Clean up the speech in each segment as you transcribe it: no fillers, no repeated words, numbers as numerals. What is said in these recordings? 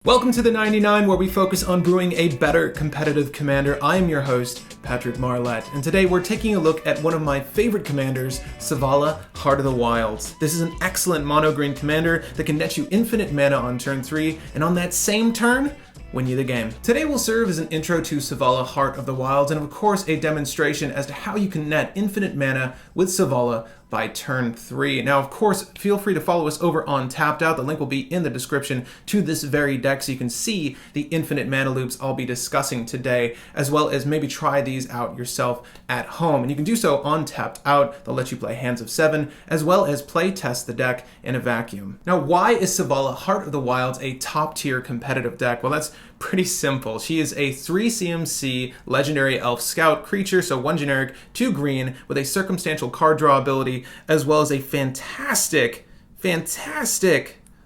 Welcome to the 99, where we focus on brewing a better competitive commander. I am your host, Patrick Marlette, and today we're taking a look at one of my favorite commanders, Selvala, Heart of the Wilds. This is an excellent mono-green commander that can net you infinite mana on turn 3, and on that same turn, win you the game. Today will serve as an intro to Selvala, Heart of the Wilds, and of course a demonstration as to how you can net infinite mana with Selvala by turn 3. Now, of course, feel free to follow us over on Tapped Out. The link will be in the description to this very deck so you can see the infinite mana loops I'll be discussing today, as well as maybe try these out yourself at home. And you can do so on Tapped Out. They'll let you play hands of 7, as well as play test the deck in a vacuum. Now, why is Selvala, Heart of the Wilds a top-tier competitive deck? Well, that's pretty simple. She is a 3 CMC legendary elf scout creature, so 1 generic, 2 green, with a circumstantial card draw ability, as well as a fantastic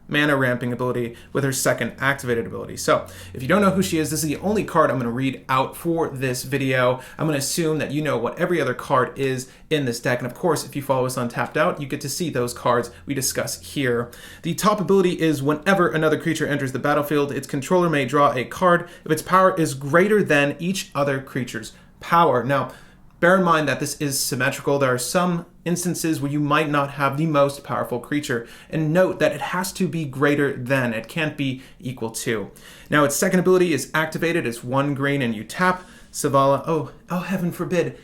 mana ramping ability with her second activated ability. So if you don't know who she is, this is the only card I'm going to read out for this video. I'm going to assume that you know what every other card is in this deck, and of course, if you follow us on Tapped Out, you get to see those cards we discuss here. The top ability is whenever another creature enters the battlefield, its controller may draw a card if its power is greater than each other creature's power. Now, bear in mind that this is symmetrical. There are some instances where you might not have the most powerful creature, and note that it has to be greater than. It can't be equal to. Now, its second ability is activated. It's 1 green and you tap Selvala. Oh, heaven forbid.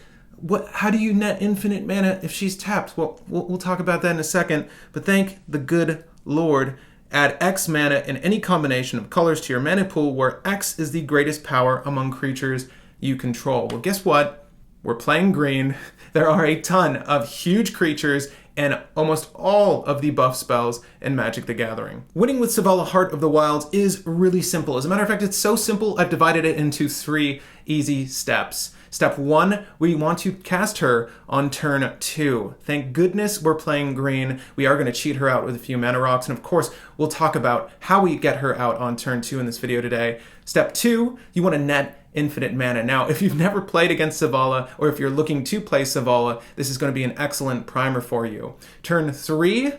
How do you net infinite mana if she's tapped? Well, we'll talk about that in a second, but thank the good Lord. Add X mana in any combination of colors to your mana pool where X is the greatest power among creatures you control. Well, guess what? We're playing green. There are a ton of huge creatures and almost all of the buff spells in Magic the Gathering. Winning with Selvala, Heart of the Wilds is really simple. As a matter of fact, it's so simple, I've divided it into 3 easy steps. Step 1, we want to cast her on turn 2. Thank goodness we're playing green. We are going to cheat her out with a few mana rocks, and of course, we'll talk about how we get her out on turn 2 in this video today. Step 2, you want to net infinite mana. Now, if you've never played against Selvala, or if you're looking to play Selvala, this is going to be an excellent primer for you. Turn 3,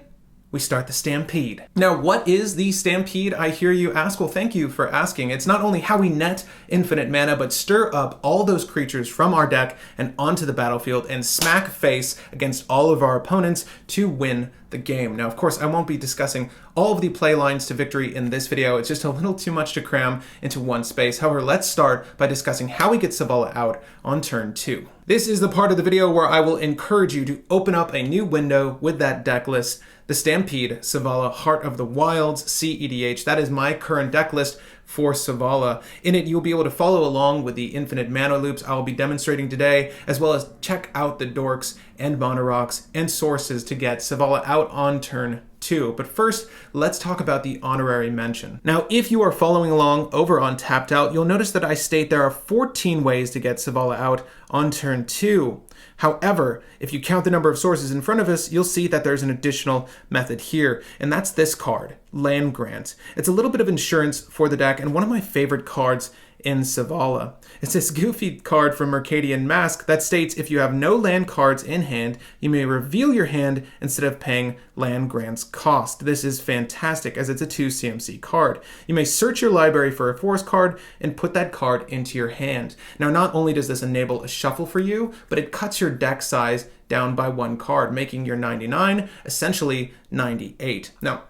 we start the Stampede. Now, what is the Stampede, I hear you ask? Well, thank you for asking. It's not only how we net infinite mana, but stir up all those creatures from our deck and onto the battlefield and smack face against all of our opponents to win the game. Now, of course, I won't be discussing all of the play lines to victory in this video. It's just a little too much to cram into one space. However, let's start by discussing how we get Selvala out on turn 2. This is the part of the video where I will encourage you to open up a new window with that deck list, the Stampede, Selvala, Heart of the Wilds, cEDH. That is my current deck list for Selvala. In it, you'll be able to follow along with the infinite mana loops I will be demonstrating today, as well as check out the dorks and mono rocks and sources to get Selvala out on turn 2. But first, let's talk about the Honorary Mention. Now, if you are following along over on Tapped Out, you'll notice that I state there are 14 ways to get Selvala out on turn 2. However, if you count the number of sources in front of us, you'll see that there's an additional method here, and that's this card, Land Grant. It's a little bit of insurance for the deck, and one of my favorite cards in Selvala. It's this goofy card from Mercadian Mask that states if you have no land cards in hand, you may reveal your hand instead of paying Land Grant's cost. This is fantastic as it's a 2 CMC card. You may search your library for a forest card and put that card into your hand. Now, not only does this enable a shuffle for you, but it cuts your deck size down by 1 card, making your 99 essentially 98. Now,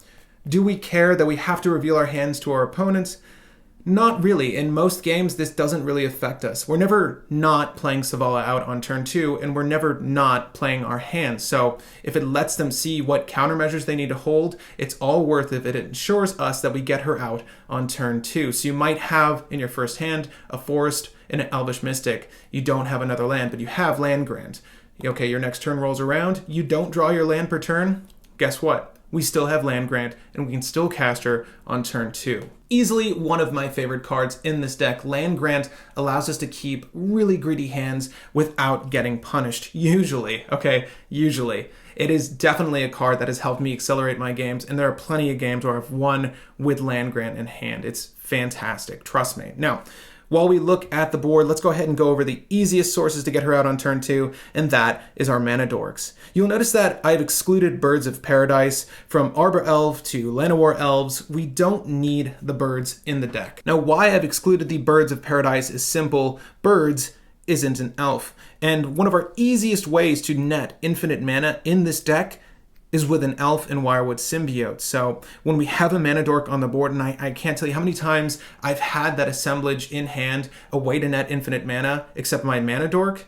do we care that we have to reveal our hands to our opponents? Not really. In most games, this doesn't really affect us. We're never not playing Selvala out on turn 2, and we're never not playing our hands. So if it lets them see what countermeasures they need to hold, it's all worth it if it ensures us that we get her out on turn 2. So you might have in your first hand a forest and an Elvish Mystic. You don't have another land, but you have Land Grant. Okay, your next turn rolls around. You don't draw your land per turn. Guess what? We still have Land Grant, and we can still cast her on turn 2. Easily one of my favorite cards in this deck, Land Grant allows us to keep really greedy hands without getting punished. Usually. It is definitely a card that has helped me accelerate my games, and there are plenty of games where I've won with Land Grant in hand. It's fantastic, trust me. Now, While we look at the board, let's go ahead and go over the easiest sources to get her out on turn 2, and that is our mana dorks. You'll notice that I've excluded Birds of Paradise. From Arbor Elf to Llano War Elves, we don't need the birds in the deck. Now, why I've excluded the Birds of Paradise is simple. Birds isn't an elf, and one of our easiest ways to net infinite mana in this deck is with an elf and Wirewood symbiote. So when we have a mana dork on the board, and I can't tell you how many times I've had that assemblage in hand, a way to net infinite mana, except my mana dork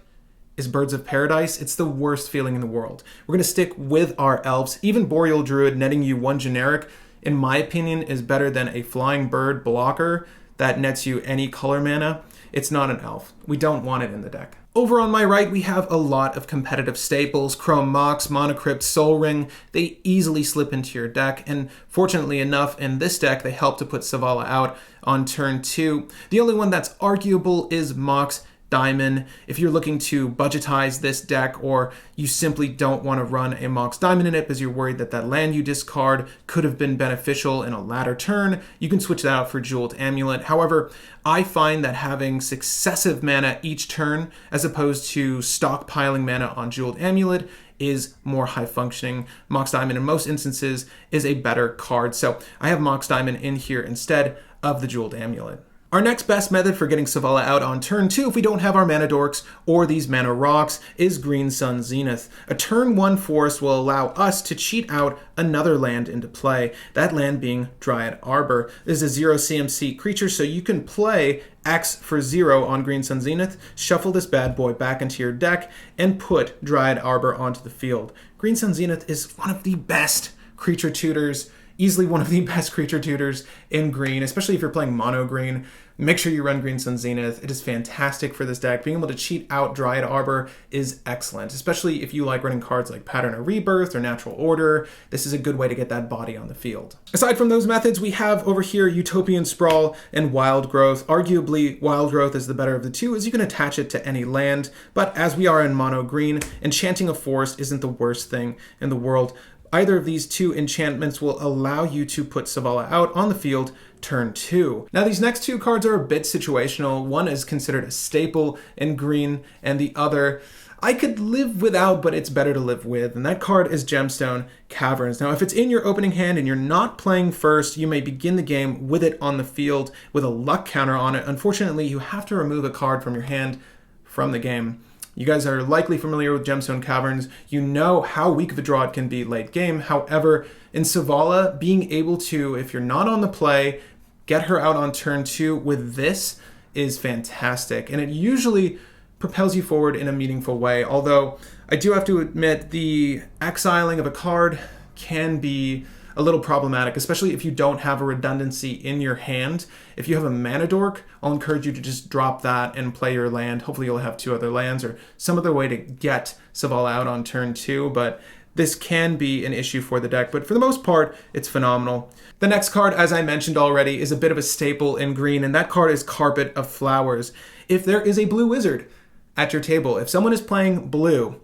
is Birds of Paradise. It's the worst feeling in the world. We're going to stick with our elves. Even Boreal Druid netting you 1 generic, in my opinion, is better than a flying bird blocker that nets you any color mana. It's not an elf. We don't want it in the deck. Over on my right, we have a lot of competitive staples. Chrome Mox, Monocrypt, Soul Ring. They easily slip into your deck, and fortunately enough, in this deck, they help to put Selvala out on turn 2. The only one that's arguable is Mox Diamond. If you're looking to budgetize this deck, or you simply don't want to run a Mox Diamond in it because you're worried that that land you discard could have been beneficial in a latter turn, you can switch that out for Jeweled Amulet. However, I find that having successive mana each turn, as opposed to stockpiling mana on Jeweled Amulet, is more high functioning. Mox Diamond in most instances is a better card, so I have Mox Diamond in here instead of the Jeweled Amulet. Our next best method for getting Selvala out on turn 2 if we don't have our mana dorks or these mana rocks is Green Sun Zenith. A turn 1 forest will allow us to cheat out another land into play, that land being Dryad Arbor. This is a 0 CMC creature, so you can play X for 0 on Green Sun Zenith, shuffle this bad boy back into your deck, and put Dryad Arbor onto the field. Green Sun Zenith is one of the best creature tutors, easily one of the best creature tutors in green, especially if you're playing mono green. Make sure you run Green Sun Zenith. It is fantastic for this deck. Being able to cheat out Dryad Arbor is excellent, especially if you like running cards like Pattern of Rebirth or Natural Order. This is a good way to get that body on the field. Aside from those methods, we have over here Utopian Sprawl and Wild Growth. Arguably, Wild Growth is the better of the two, as you can attach it to any land, but as we are in mono green, enchanting a forest isn't the worst thing in the world. Either of these two enchantments will allow you to put Selvala out on the field turn 2. Now these next two cards are a bit situational. One is considered a staple in green, and the other I could live without, but it's better to live with, and that card is Gemstone Caverns. Now if it's in your opening hand and you're not playing first, you may begin the game with it on the field with a luck counter on it. Unfortunately, you have to remove a card from your hand from the game. You guys are likely familiar with Gemstone Caverns. You know how weak of a draw it can be late game. However, in Selvala, being able to, if you're not on the play, get her out on turn 2 with this is fantastic. And it usually propels you forward in a meaningful way. Although, I do have to admit, the exiling of a card can be a little problematic, especially if you don't have a redundancy in your hand. If you have a mana dork, I'll encourage you to just drop that and play your land. Hopefully you'll have 2 other lands or some other way to get Selvala out on turn 2, but this can be an issue for the deck, but for the most part, it's phenomenal. The next card, as I mentioned already, is a bit of a staple in green, and that card is Carpet of Flowers. If there is a blue wizard at your table, if someone is playing blue,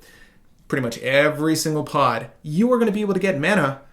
pretty much every single pod, you are going to be able to get mana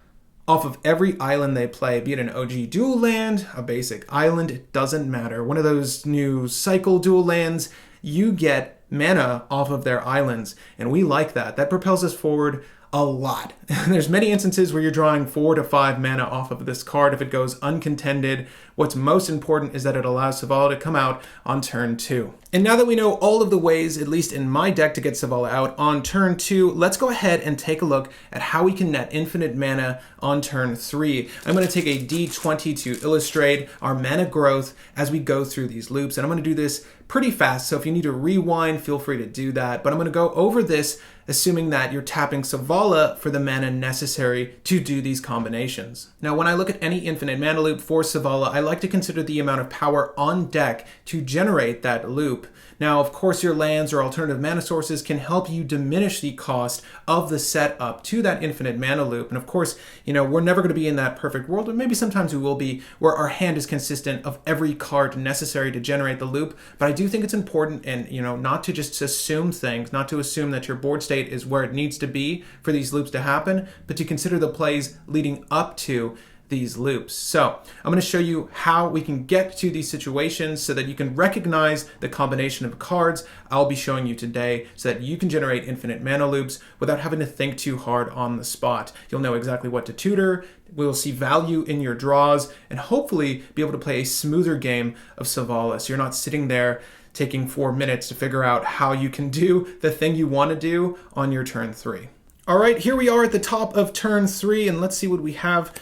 off of every island they play, be it an OG dual land, a basic island, it doesn't matter. One of those new cycle dual lands, you get mana off of their islands, and we like that. That propels us forward a lot. There's many instances where you're drawing 4 to 5 mana off of this card if it goes uncontended. What's most important is that it allows Selvala to come out on turn 2. And now that we know all of the ways, at least in my deck, to get Selvala out on turn 2, let's go ahead and take a look at how we can net infinite mana on turn 3. I'm going to take a D20 to illustrate our mana growth as we go through these loops, and I'm going to do this pretty fast, so if you need to rewind, feel free to do that. But I'm going to go over this assuming that you're tapping Selvala for the mana necessary to do these combinations. Now, when I look at any infinite mana loop for Selvala, I like to consider the amount of power on deck to generate that loop. Now, of course, your lands or alternative mana sources can help you diminish the cost of the setup to that infinite mana loop. And of course, we're never going to be in that perfect world, or maybe sometimes we will be, where our hand is consistent of every card necessary to generate the loop. But I do think it's important, and not to just assume things, not to assume that your board state is where it needs to be for these loops to happen, but to consider the plays leading up to these loops. So I'm going to show you how we can get to these situations so that you can recognize the combination of cards I'll be showing you today so that you can generate infinite mana loops without having to think too hard on the spot. You'll know exactly what to tutor, we'll see value in your draws, and hopefully be able to play a smoother game of Selvala so you're not sitting there taking 4 minutes to figure out how you can do the thing you want to do on your turn 3. All right, here we are at the top of turn 3, and let's see what we have.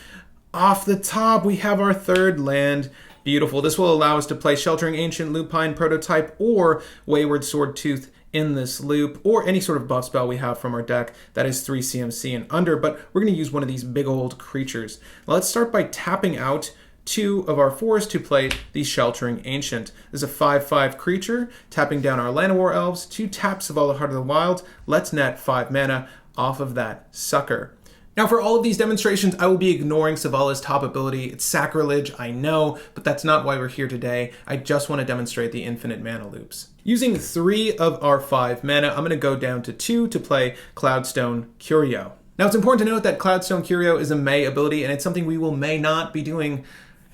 Off the top, we have our third land. Beautiful. This will allow us to play Sheltering Ancient, Lupine Prototype, or Wayward Swordtooth in this loop, or any sort of buff spell we have from our deck that is 3 CMC and under, but we're going to use one of these big old creatures. Now, let's start by tapping out 2 of our 4s to play the Sheltering Ancient. This is a 5/5 creature, tapping down our Llano War Elves to tap Selvala Heart of the Wild. Let's net 5 mana off of that sucker. Now for all of these demonstrations, I will be ignoring Selvala's top ability. It's sacrilege, I know, but that's not why we're here today. I just want to demonstrate the infinite mana loops. Using 3 of our 5 mana, I'm going to go down to 2 to play Cloudstone Curio. Now it's important to note that Cloudstone Curio is a May ability, and it's something we will may not be doing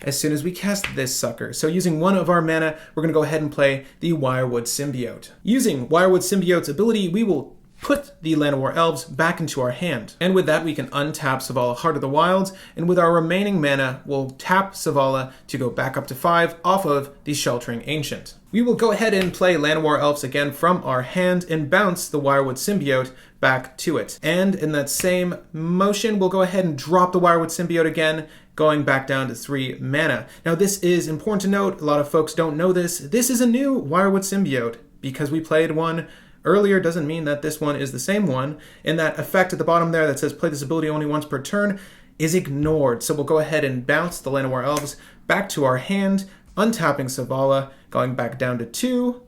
as soon as we cast this sucker. So using 1 of our mana, we're going to go ahead and play the Wirewood Symbiote. Using Wirewood Symbiote's ability, we will put the Llano War Elves back into our hand. And with that, we can untap Selvala Heart of the Wilds, and with our remaining mana, we'll tap Selvala to go back up to 5 off of the Sheltering Ancient. We will go ahead and play Llano War Elves again from our hand and bounce the Wirewood Symbiote back to it. And in that same motion, we'll go ahead and drop the Wirewood Symbiote again, going back down to 3 mana. Now this is important to note, a lot of folks don't know this. This is a new Wirewood Symbiote. Because we played one earlier doesn't mean that this one is the same one, and that effect at the bottom there that says play this ability only once per turn is ignored. So we'll go ahead and bounce the Llano War Elves back to our hand, untapping Selvala, going back down to 2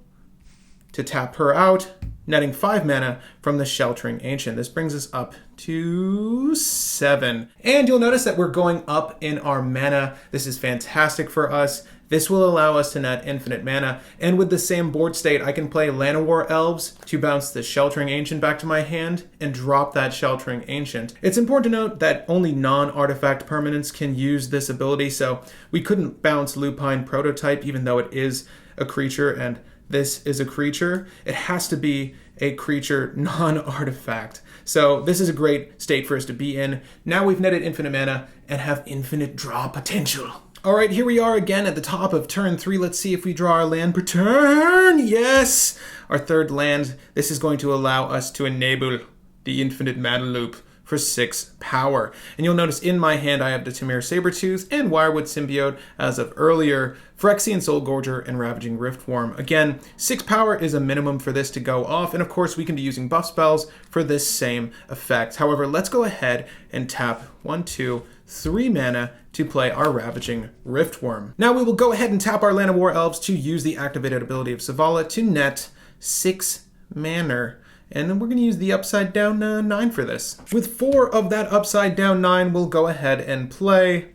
to tap her out, netting 5 mana from the Sheltering Ancient. This brings us up to 7. And you'll notice that we're going up in our mana. This is fantastic for us. This will allow us to net infinite mana, and with the same board state, I can play Llano War Elves to bounce the Sheltering Ancient back to my hand and drop that Sheltering Ancient. It's important to note that only non-artifact permanents can use this ability, so we couldn't bounce Lupine Prototype even though it is a creature and this is a creature. It has to be a creature non-artifact. So this is a great state for us to be in. Now we've netted infinite mana and have infinite draw potential. All right, here we are again at the top of turn 3. Let's see if we draw our land per turn. Yes! Our third land. This is going to allow us to enable the infinite mana loop for 6 power. And you'll notice in my hand I have the Tamir Sabertooth and Wirewood Symbiote as of earlier, Phyrexian Soulgorger and Ravaging Riftworm. Again, 6 power is a minimum for this to go off, and of course we can be using buff spells for this same effect. However, let's go ahead and tap 1, 2, 3 mana to play our Ravaging Riftworm. Now we will go ahead and tap our Llano War Elves to use the activated ability of Selvala to net 6 mana. And then we're going to use the upside down 9 for this. With 4 of that upside down 9, we'll go ahead and play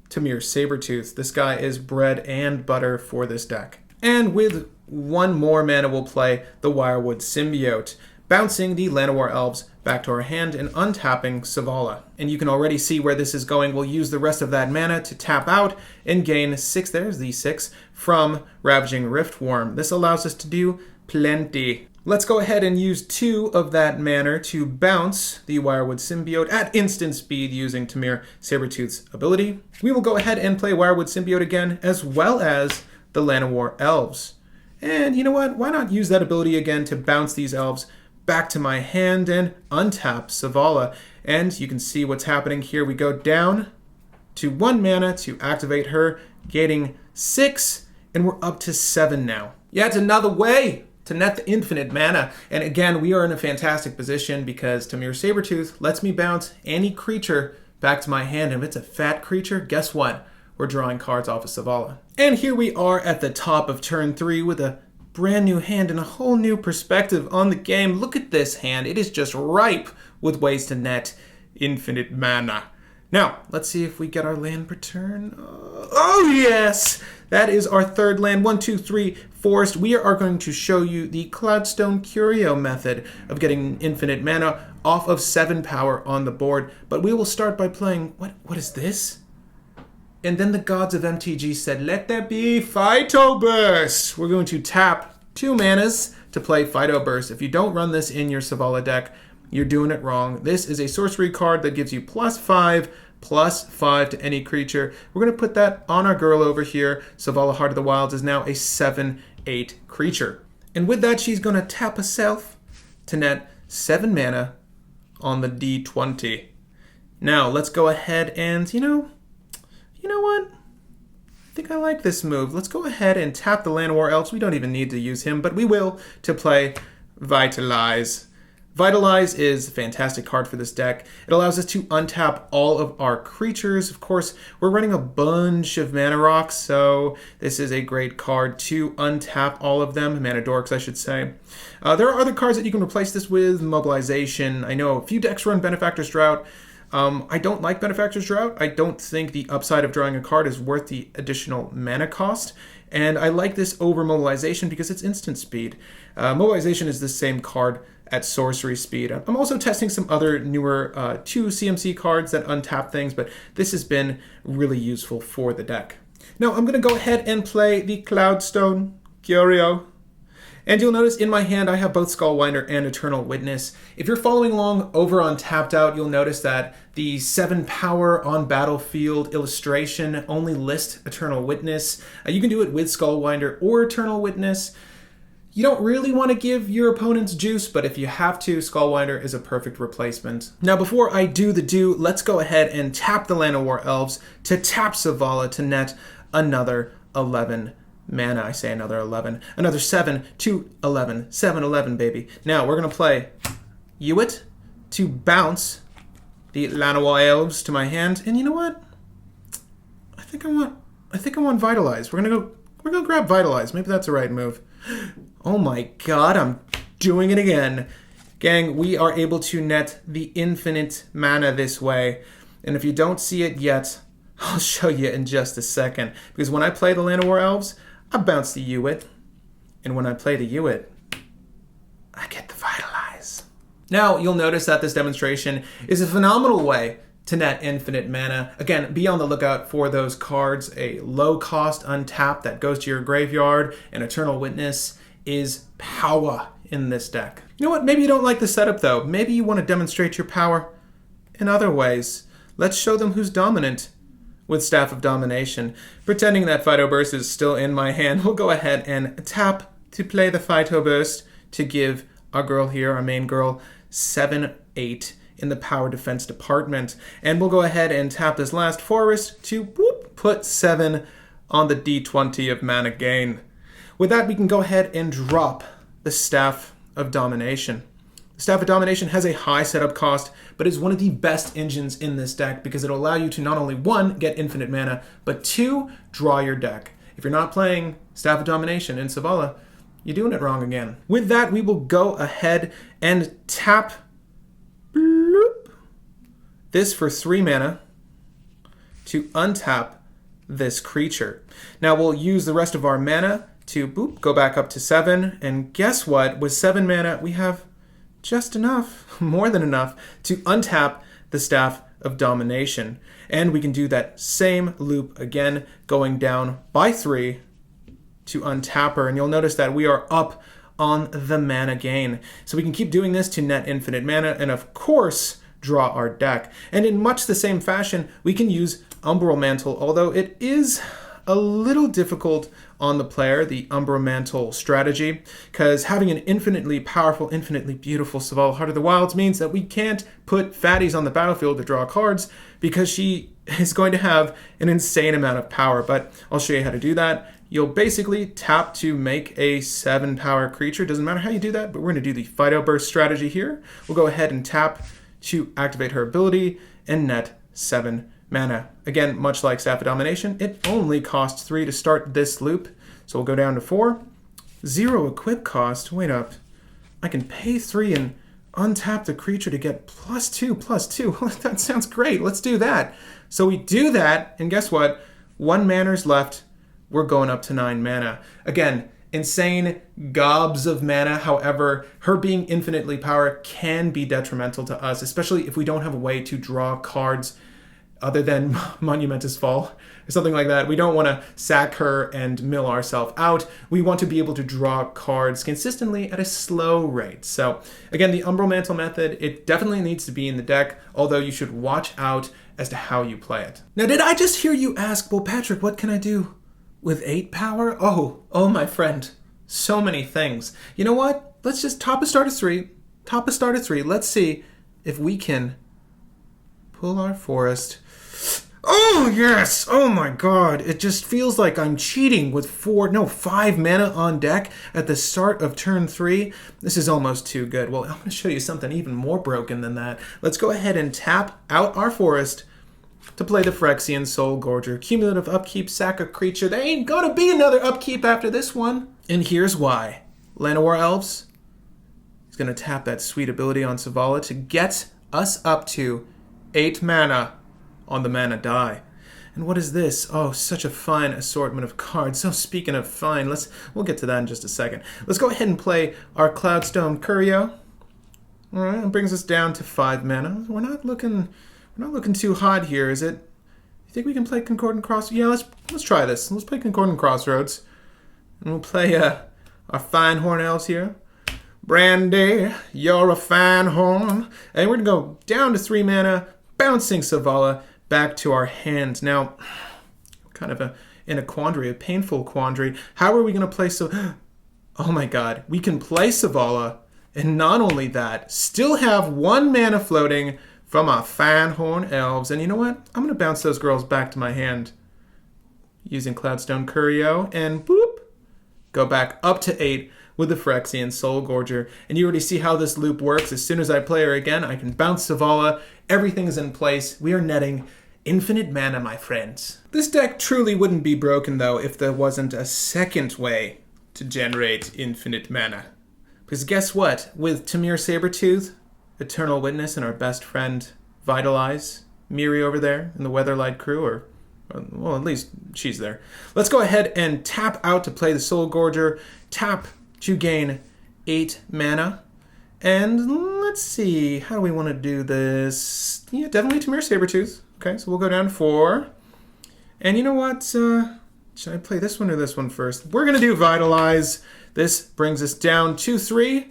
Tamir Sabertooth. This guy is bread and butter for this deck. And with 1 more mana, we'll play the Wirewood Symbiote, bouncing the Llano War Elves back to our hand and untapping Selvala. And you can already see where this is going. We'll use the rest of that mana to tap out and gain 6, there's the 6, from Ravaging Riftworm. This allows us to do plenty. Let's go ahead and use 2 of that mana to bounce the Wirewood Symbiote at instant speed using Tamir Sabertooth's ability. We will go ahead and play Wirewood Symbiote again, as well as the Llano War Elves. And you know what? Why not use that ability again to bounce these elves back to my hand and untap Selvala. And you can see what's happening here. We go down to 1 mana to activate her, getting 6, and we're up to 7 now. Yeah, it's another way to net the infinite mana. And again, we are in a fantastic position because Tamir Sabertooth lets me bounce any creature back to my hand. And if it's a fat creature, guess what? We're drawing cards off of Selvala. And here we are at the top of turn 3 with a brand new hand and a whole new perspective on the game. Look at this hand. It is just ripe with ways to net infinite mana. Now, let's see if we get our land per turn. Oh, yes! That is our third land. 1, 2, 3, forest. We are going to show you the Cloudstone Curio method of getting infinite mana off of 7 power on the board. But we will start by playing... What is this? And then the gods of MTG said, let there be Phyto Burst. We're going to tap 2 manas to play Phyto Burst. If you don't run this in your Selvala deck, you're doing it wrong. This is a sorcery card that gives you +5/+5 to any creature. We're going to put that on our girl over here. Selvala Heart of the Wilds is now a 7/8 creature. And with that, she's going to tap herself to net 7 mana on the D20. Now, let's go ahead and, you know what? I think I like this move. Let's go ahead and tap the Llano War Elves. We don't even need to use him, but we will to play Vitalize. Vitalize is a fantastic card for this deck. It allows us to untap all of our creatures. Of course, we're running a bunch of mana rocks, so this is a great card to untap all of them, mana dorks, I should say. There are other cards that you can replace this with, Mobilization. I know a few decks run Benefactor's Drought. I don't like Benefactor's Drought. I don't think the upside of drawing a card is worth the additional mana cost. And I like this over Mobilization because it's instant speed. Mobilization is the same card at sorcery speed. I'm also testing some other newer 2 CMC cards that untap things, but this has been really useful for the deck. Now I'm going to go ahead and play the Cloudstone Curio. And you'll notice in my hand I have both Skullwinder and Eternal Witness. If you're following along over on Tapped Out, you'll notice that the 7 power on battlefield illustration only lists Eternal Witness. You can do it with Skullwinder or Eternal Witness. You don't really want to give your opponents juice, but if you have to, Skullwinder is a perfect replacement. Now before I do the let's go ahead and tap the Llano War Elves to tap Selvala to net another 11 mana. I say another 11. Another 7 to 11. 7/11, baby. Now we're going to play Hewitt to bounce the Llano War Elves to my hand. And you know what? I think I want Vitalize. We're gonna grab Vitalize. Maybe that's the right move. Oh my god, I'm doing it again. Gang, we are able to net the infinite mana this way. And if you don't see it yet, I'll show you in just a second. Because when I play the Llano War Elves, I bounce the Hewitt, and when I play the Hewitt, I get the Vitalize. Now, you'll notice that this demonstration is a phenomenal way to net infinite mana. Again, be on the lookout for those cards. A low-cost untap that goes to your graveyard, and Eternal Witness is power in this deck. You know what? Maybe you don't like the setup, though. Maybe you want to demonstrate your power in other ways. Let's show them who's dominant. With Staff of Domination. Pretending that Phyto Burst is still in my hand, we'll go ahead and tap to play the Phyto Burst to give our girl here, our main girl, 7/8 in the Power Defense department. And we'll go ahead and tap this last forest to put 7 on the D20 of mana gain. With that, we can go ahead and drop the Staff of Domination. The Staff of Domination has a high setup cost, but is one of the best engines in this deck because it'll allow you to not only 1, get infinite mana, but 2, draw your deck. If you're not playing Staff of Domination in Selvala, you're doing it wrong again. With that, we will go ahead and tap this for 3 mana to untap this creature. Now we'll use the rest of our mana to go back up to 7, and guess what? With 7 mana, we have just enough, more than enough, to untap the Staff of Domination. And we can do that same loop again, going down by 3 to untap her. And you'll notice that we are up on the mana gain. So we can keep doing this to net infinite mana, and of course, draw our deck. And in much the same fashion, we can use Umbral Mantle, although it is a little difficult on the player, the Umbral Mantle strategy, because having an infinitely powerful, infinitely beautiful Selvala Heart of the Wilds means that we can't put fatties on the battlefield to draw cards because she is going to have an insane amount of power, but I'll show you how to do that. You'll basically tap to make a 7 power creature. Doesn't matter how you do that, but we're going to do the Phyto Burst strategy here. We'll go ahead and tap to activate her ability and net 7 mana. Again, much like Staff of Domination, it only costs 3 to start this loop. So we'll go down to 4. 0 equip cost. Wait up. I can pay 3 and untap the creature to get +2/+2. That sounds great. Let's do that. So we do that, and guess what? 1 mana's left. We're going up to 9 mana. Again, insane gobs of mana. However, her being infinitely power can be detrimental to us, especially if we don't have a way to draw cards other than Monumentus Fall or something like that. We don't want to sack her and mill ourselves out. We want to be able to draw cards consistently at a slow rate. So again, the Umbral Mantle method, it definitely needs to be in the deck, although you should watch out as to how you play it. Now, did I just hear you ask, well, Patrick, what can I do with 8 power? Oh, my friend, so many things. You know what? Let's just top a start of 3. Top a start of 3. Let's see if we can pull our forest. Oh, yes! Oh my god. It just feels like I'm cheating with 5 mana on deck at the start of turn 3. This is almost too good. Well, I'm going to show you something even more broken than that. Let's go ahead and tap out our forest to play the Phyrexian Soul Gorger. Cumulative upkeep, sack a creature. There ain't going to be another upkeep after this one. And here's why. Llano War Elves is going to tap that sweet ability on Selvala to get us up to 8 mana on the mana die. And what is this? Oh, such a fine assortment of cards. So speaking of fine, we'll get to that in just a second. Let's go ahead and play our Cloudstone Curio. All right, it brings us down to 5 mana. We're not looking too hot here, is it? You think we can play Concordant Crossroads? Yeah, let's try this. Let's play Concordant Crossroads. And we'll play our fine horn elves here. Brandy, you're a fine horn. And we're going to go down to 3 mana, bouncing Selvala back to our hand. Now, kind of in a quandary, a painful quandary. How are we going to play Oh my god, we can play Selvala, and not only that, still have 1 mana floating from our fine horn elves. And you know what? I'm going to bounce those girls back to my hand using Cloudstone Curio, and boop, go back up to 8 with the Phyrexian Soul Gorger. And you already see how this loop works. As soon as I play her again, I can bounce Selvala. Everything's in place. We are netting infinite mana, my friends. This deck truly wouldn't be broken, though, if there wasn't a second way to generate infinite mana. Because guess what? With Tamir Sabertooth, Eternal Witness, and our best friend Vitalize, Miri over there in the Weatherlight crew, or well, at least she's there. Let's go ahead and tap out to play the Soul Gorger. Tap to gain 8 mana. And let's see, how do we want to do this? Yeah, definitely Tamir Sabertooth. Okay, so we'll go down to 4. And you know what? Should I play this one or this one first? We're going to do Vitalize. This brings us down to 3.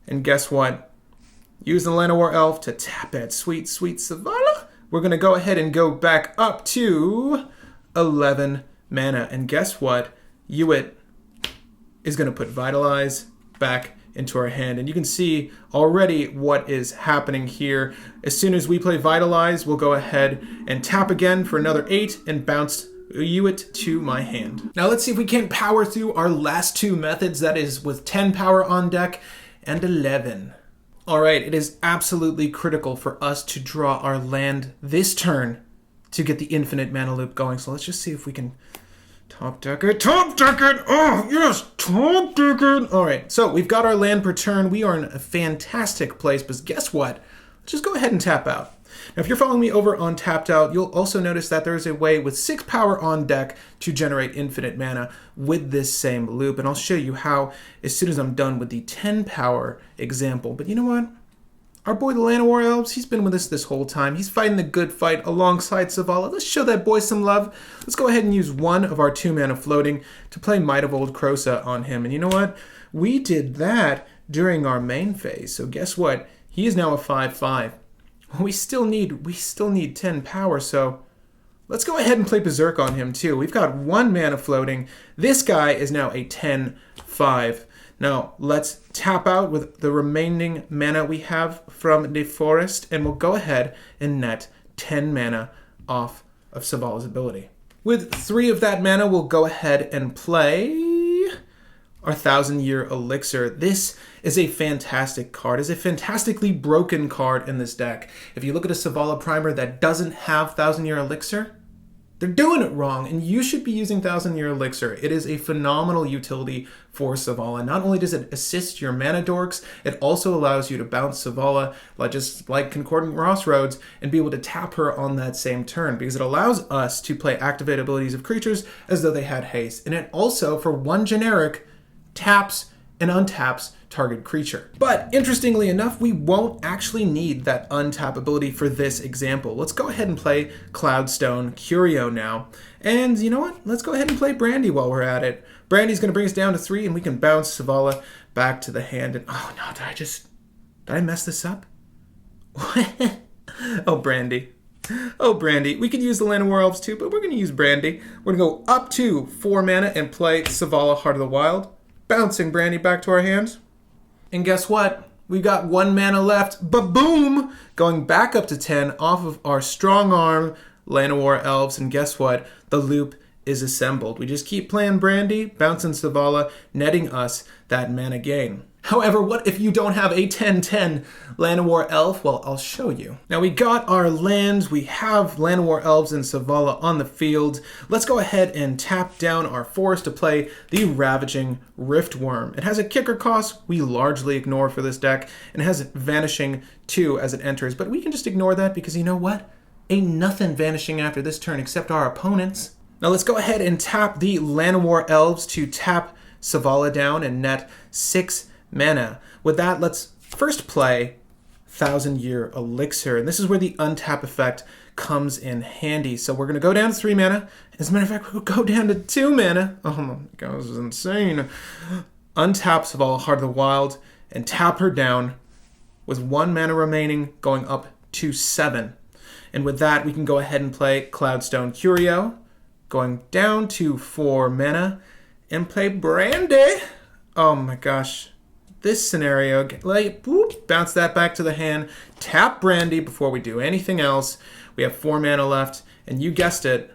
And guess what? Use the Llano War Elf to tap that sweet, sweet Selvala. We're going to go ahead and go back up to 11 mana. And guess what? Hewitt is going to put Vitalize back into our hand. And you can see already what is happening here. As soon as we play Vitalize, we'll go ahead and tap again for another 8 and bounce Hewitt to my hand. Now let's see if we can power through our last 2 methods. That is with 10 power on deck and 11. All right, it is absolutely critical for us to draw our land this turn to get the infinite mana loop going. So let's just see if we can top deck it. Top deck it! Oh, yes! Top deck it! All right, so we've got our land per turn. We are in a fantastic place, but guess what? Let's just go ahead and tap out. Now, if you're following me over on Tapped Out, you'll also notice that there is a way with 6 power on deck to generate infinite mana with this same loop. And I'll show you how as soon as I'm done with the 10 power example. But you know what? Our boy, the Llano War Elves, he's been with us this whole time. He's fighting the good fight alongside Selvala. Let's show that boy some love. Let's go ahead and use 1 of our 2 mana floating to play Might of Old Krosa on him. And you know what? We did that during our main phase. So guess what? He is now a 5/5. We still need 10 power, so let's go ahead and play Berserk on him too. We've got 1 mana floating. This guy is now a 10/5. Now, let's tap out with the remaining mana we have from the forest, and we'll go ahead and net 10 mana off of Selvalla's ability. With 3 of that mana, we'll go ahead and play our 1,000-Year Elixir. This is a fantastic card. It's a fantastically broken card in this deck. If you look at a Selvala primer that doesn't have 1,000-Year Elixir, they're doing it wrong, and you should be using 1,000-Year Elixir. It is a phenomenal utility for Selvala. Not only does it assist your mana dorks, it also allows you to bounce Selvala just like Concordant Crossroads and be able to tap her on that same turn, because it allows us to play activate abilities of creatures as though they had haste. And it also, for 1 generic, taps and untaps target creature. But interestingly enough, we won't actually need that untap ability for this example. Let's go ahead and play Cloudstone Curio now. And you know what? Let's go ahead and play Brandy while we're at it. Brandy's going to bring us down to 3, and we can bounce Selvala back to the hand. And oh no, did I mess this up? Oh, Brandy. Oh, Brandy. We could use the Llano War Elves too, but we're going to use Brandy. We're going to go up to 4 mana and play Selvala Heart of the Wild, bouncing Brandy back to our hands. And guess what? We've got 1 mana left. Ba-boom! Going back up to 10 off of our strong arm Llano War Elves. And guess what? The loop is assembled. We just keep playing Brandy, bouncing Selvala, netting us that mana gain. However, what if you don't have a 10/10 Llano War Elf? Well, I'll show you. Now we got our lands, we have Llano War Elves and Selvala on the field. Let's go ahead and tap down our forest to play the Ravaging Riftworm. It has a kicker cost we largely ignore for this deck, and it has Vanishing 2 as it enters, but we can just ignore that because you know what? Ain't nothing vanishing after this turn except our opponents. Now let's go ahead and tap the Llano War Elves to tap Selvala down and net 6 mana. With that, let's first play 1,000-Year Elixir, and this is where the untap effect comes in handy. So we're going to go down to 3 mana. As a matter of fact, we'll go down to 2 mana. Oh my god, this is insane. Untap Selvala Heart of the Wild and tap her down with 1 mana remaining, going up to 7. And with that, we can go ahead and play Cloudstone Curio, going down to 4 mana, and play Brandy. Oh my gosh. This scenario, like, boop, bounce that back to the hand, tap Brandy before we do anything else. We have 4 mana left, and you guessed it,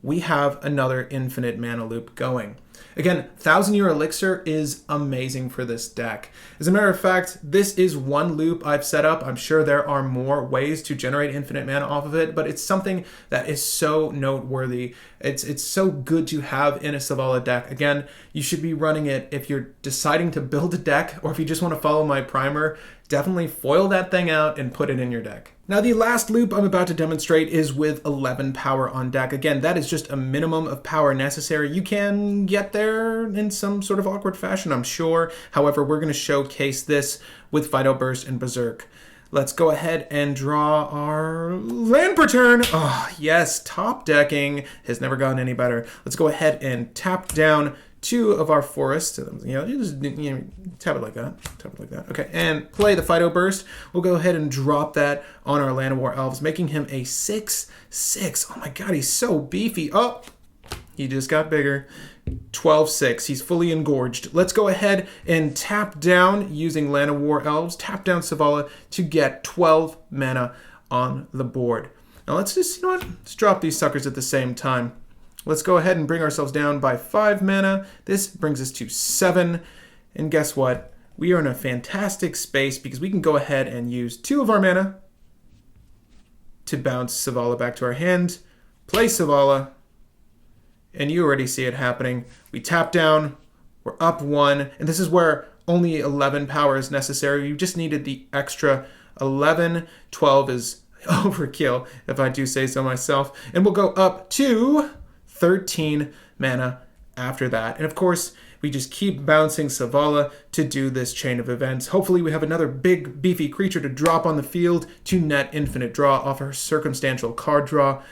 we have another infinite mana loop going. Again, 1,000-Year Elixir is amazing for this deck. As a matter of fact, this is one loop I've set up. I'm sure there are more ways to generate infinite mana off of it, but it's something that is so noteworthy. It's so good to have in a Selvala deck. Again, you should be running it if you're deciding to build a deck, or if you just want to follow my primer, definitely foil that thing out and put it in your deck. Now, the last loop I'm about to demonstrate is with 11 power on deck. Again, that is just a minimum of power necessary. You can get there in some sort of awkward fashion, I'm sure. However, we're going to showcase this with Vital Burst and Berserk. Let's go ahead and draw our land per turn. Oh, yes, top decking has never gotten any better. Let's go ahead and tap down 2 of our forests. You just tap it like that. Tap it like that. Okay, and play the Phyto Burst. We'll go ahead and drop that on our Llano War Elves, making him a 6/6. Oh my god, he's so beefy. Oh, he just got bigger. 12/6. He's fully engorged. Let's go ahead and tap down using Llano War Elves. Tap down Selvala to get 12 mana on the board. Now let's just, you know what? Let's drop these suckers at the same time. Let's go ahead and bring ourselves down by 5 mana. This brings us to 7. And guess what? We are in a fantastic space because we can go ahead and use 2 of our mana to bounce Selvala back to our hand, play Selvala, and you already see it happening. We tap down, we're up 1, and this is where only 11 power is necessary. You just needed the extra 11. 12 is overkill, if I do say so myself. And we'll go up to 13 mana after that. And of course, we just keep bouncing Selvala to do this chain of events. Hopefully we have another big, beefy creature to drop on the field to net infinite draw off our circumstantial card draw.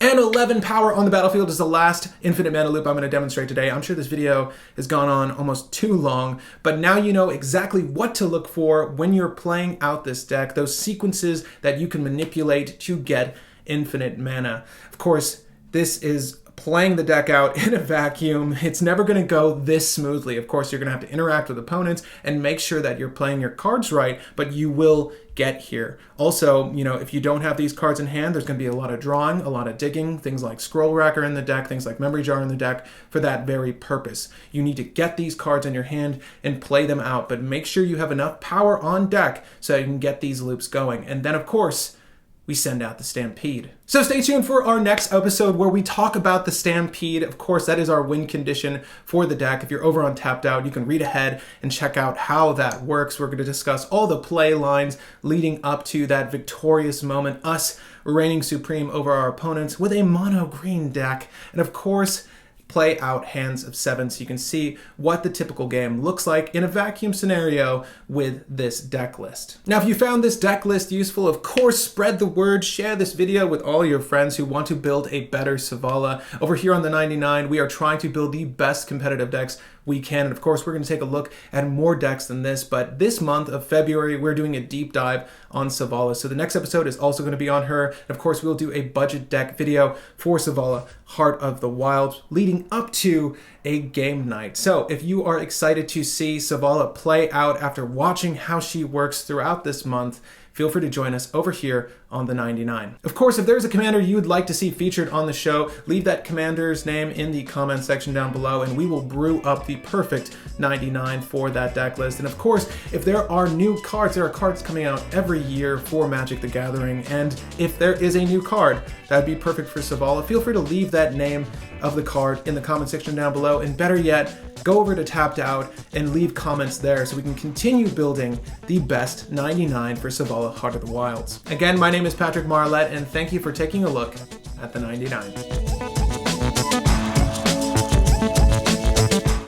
And 11 power on the battlefield is the last infinite mana loop I'm going to demonstrate today. I'm sure this video has gone on almost too long, but now you know exactly what to look for when you're playing out this deck, those sequences that you can manipulate to get infinite mana. Of course, this is playing the deck out in a vacuum. It's never going to go this smoothly. Of course, you're going to have to interact with opponents and make sure that you're playing your cards right, but you will get here. Also, you know, if you don't have these cards in hand, there's going to be a lot of drawing, a lot of digging, things like Scroll Racker in the deck, things like Memory Jar in the deck for that very purpose. You need to get these cards in your hand and play them out, but make sure you have enough power on deck so you can get these loops going. And then, of course, we send out the Stampede. So stay tuned for our next episode where we talk about the Stampede. Of course, that is our win condition for the deck. If you're over on Tapped Out, you can read ahead and check out how that works. We're going to discuss all the play lines leading up to that victorious moment, us reigning supreme over our opponents with a mono green deck. And of course, play out hands of 7 so you can see what the typical game looks like in a vacuum scenario with this deck list. Now, if you found this deck list useful, of course, spread the word, share this video with all your friends who want to build a better Selvala. Over here on the 99, we are trying to build the best competitive decks we can. And of course, we're going to take a look at more decks than this, but this month of February, we're doing a deep dive on Selvala. So the next episode is also going to be on her. And of course, we'll do a budget deck video for Selvala, Heart of the Wild, leading up to a game night. So if you are excited to see Selvala play out after watching how she works throughout this month, feel free to join us over here on the 99. Of course, if there's a commander you would like to see featured on the show, leave that commander's name in the comment section down below and we will brew up the perfect 99 for that deck list. And of course, if there are new cards, there are cards coming out every year for Magic the Gathering, and if there is a new card that would be perfect for Selvala, feel free to leave that name of the card in the comment section down below, and better yet, go over to Tapped Out and leave comments there so we can continue building the best 99 for Selvala Heart of the Wilds. Again, my name is Patrick Marlette, and thank you for taking a look at the 99.